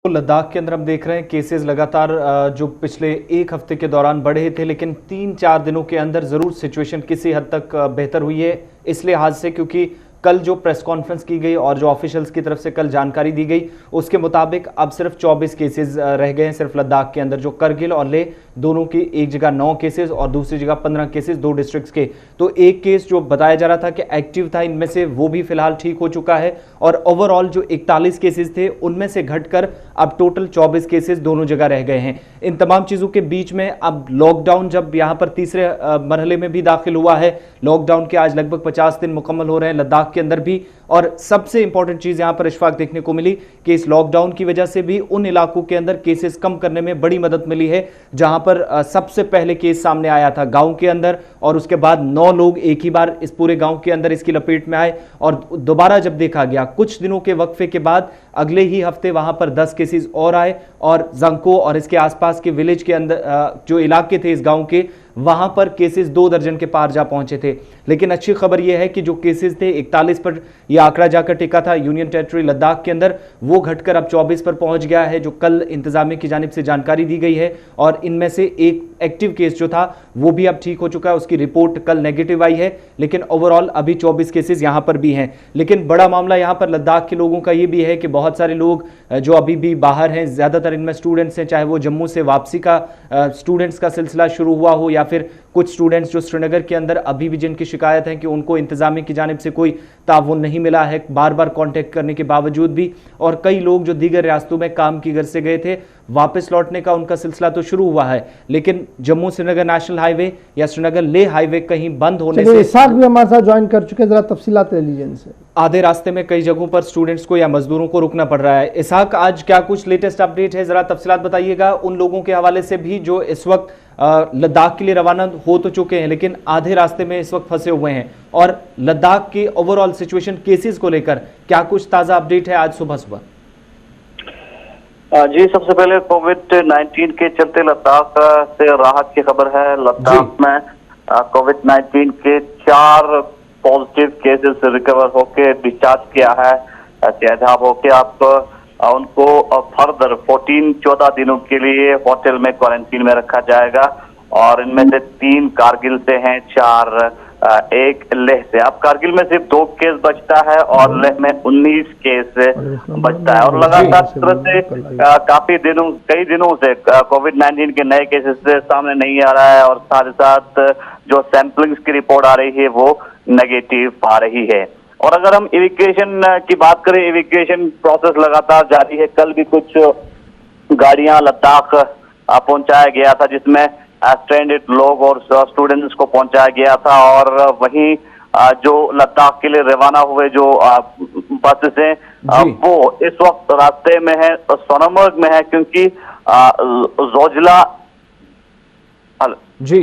लद्दाख के अंदर हम देख रहे हैं केसेस लगातार जो पिछले एक हफ्ते के दौरान बढ़े थे, लेकिन 3-4 दिनों के अंदर जरूर सिचुएशन किसी हद तक बेहतर हुई है। इस लिहाज से क्योंकि कल जो प्रेस कॉन्फ्रेंस की गई और जो ऑफिशियल्स की तरफ से कल जानकारी दी गई उसके मुताबिक अब सिर्फ 24 केसेस रह गए हैं सिर्फ लद्दाख के अंदर। जो करगिल और लेह दोनों की एक जगह 9 केसेस और दूसरी जगह 15 केसेस दो डिस्ट्रिक्ट्स के। तो एक केस जो बताया जा रहा था कि एक्टिव था इनमें से, वो भी फिलहाल ठीक हो चुका है और ओवरऑल जो 41 केसेस थे उनमें से घटकर अब टोटल 24 केसेस दोनों जगह रह गए हैं। इन तमाम चीजों के बीच में अब लॉकडाउन जब यहां पर तीसरे मरहले में भी दाखिल हुआ है, लॉकडाउन के आज लगभग 50 दिन मुकम्मल हो रहे हैं लद्दाख के अंदर भी। और सबसे इंपॉर्टेंट चीज यहां पर इशफाक देखने को मिली कि इस लॉकडाउन की वजह से भी उन इलाकों के अंदर केसेस कम करने में बड़ी मदद मिली है जहां पर सबसे पहले केस सामने आया था गांव के अंदर, और उसके बाद 9 लोग एक ही बार इस पूरे गांव के अंदर इसकी लपेट में आए। और दोबारा जब देखा गया कुछ दिनों के वक्फे के बाद अगले ही हफ्ते वहां पर 10 केसेस और आए और जंको और इसके आसपास के विलेज के अंदर जो इलाके थे इस गांव के, वहां पर केसेस 2 दर्जन के पार जा पहुंचे थे। लेकिन अच्छी खबर यह है कि जो केसेस थे 41 पर यह आंकड़ा जाकर टिका था यूनियन टेरिटरी लद्दाख के अंदर, वो घटकर अब 24 पर पहुंच गया है जो कल इंतजामिया की जानिब से जानकारी दी गई है। और इनमें से एक एक्टिव केस जो था वो भी अब ठीक हो चुका है, उसकी रिपोर्ट कल नेगेटिव आई है। लेकिन ओवरऑल अभी 24 केसेस यहां पर भी हैं। लेकिन बड़ा मामला यहां पर लद्दाख के लोगों का यह भी है कि बहुत सारे लोग जो अभी भी बाहर हैं, ज्यादातर इनमें स्टूडेंट्स हैं, चाहे वो जम्मू से वापसी का स्टूडेंट्स का सिलसिला शुरू हुआ हो या फिर कुछ स्टूडेंट्स जो श्रीनगर के अंदर अभी भी जिनकी शिकायत है कि उनको इंतजामिया की जानिब से कोई ताउन नहीं मिला है बार बार कांटेक्ट करने के बावजूद भी। और कई लोग जो दीगर रियासतों में काम की गर्ज से गए थे, वापस लौटने का उनका सिलसिला तो शुरू हुआ है, लेकिन जम्मू श्रीनगर नेशनल हाईवे या श्रीनगर लेह हाईवे कहीं बंद होने से इसाक भी हमारे साथ ज्वाइन कर चुके हैं, जरा तफसीलात ले लीजिए इनसे। आधे रास्ते में कई जगहों पर स्टूडेंट्स को या मजदूरों को रुकना पड़ रहा है। इसाक, आज क्या कुछ लेटेस्ट अपडेट है, जरा तफसीलात बताइएगा उन लोगों के हवाले से भी जो इस वक्त लद्दाख के लिए रवाना हो तो चुके हैं लेकिन आधे रास्ते में इस वक्त फंसे हुए हैं, और लद्दाख की ओवरऑल सिचुएशन केसेस को लेकर क्या कुछ ताजा अपडेट है आज सुबह सुबह? जी, सबसे पहले कोविड-19 के चलते लद्दाख से राहत की खबर है। लद्दाख में कोविड-19 के 4 पॉजिटिव केसेस रिकवर होके डिस्चार्ज किया है। सेहतयाब होके आप उनको फर्दर 14 दिनों के लिए होटल में क्वारंटीन में रखा जाएगा, और इनमें से 3 कारगिल से हैं, 4 एक लेह से। अब कारगिल में सिर्फ 2 केस बचता है और लेह में 19 केस बचता है। और लगातार से कई दिनों से कोविड-19 के नए केसेस सामने नहीं आ रहा है, और साथ ही साथ जो सैंपलिंग्स की रिपोर्ट आ रही है वो नेगेटिव आ रही है। और अगर हम इविक्यूएशन की बात करें, इविक्यूएशन प्रोसेस लगातार जारी है। कल भी कुछ गाड़ियां लद्दाख पहुंचाया गया था जिसमें स्ट्रैंडेड लोग और स्टूडेंट्स को पहुंचाया गया था, और वहीं जो लद्दाख के लिए रवाना हुए जो बसेस हैं वो इस वक्त रास्ते में है, सोनमर्ग में है, क्योंकि जोजिला जी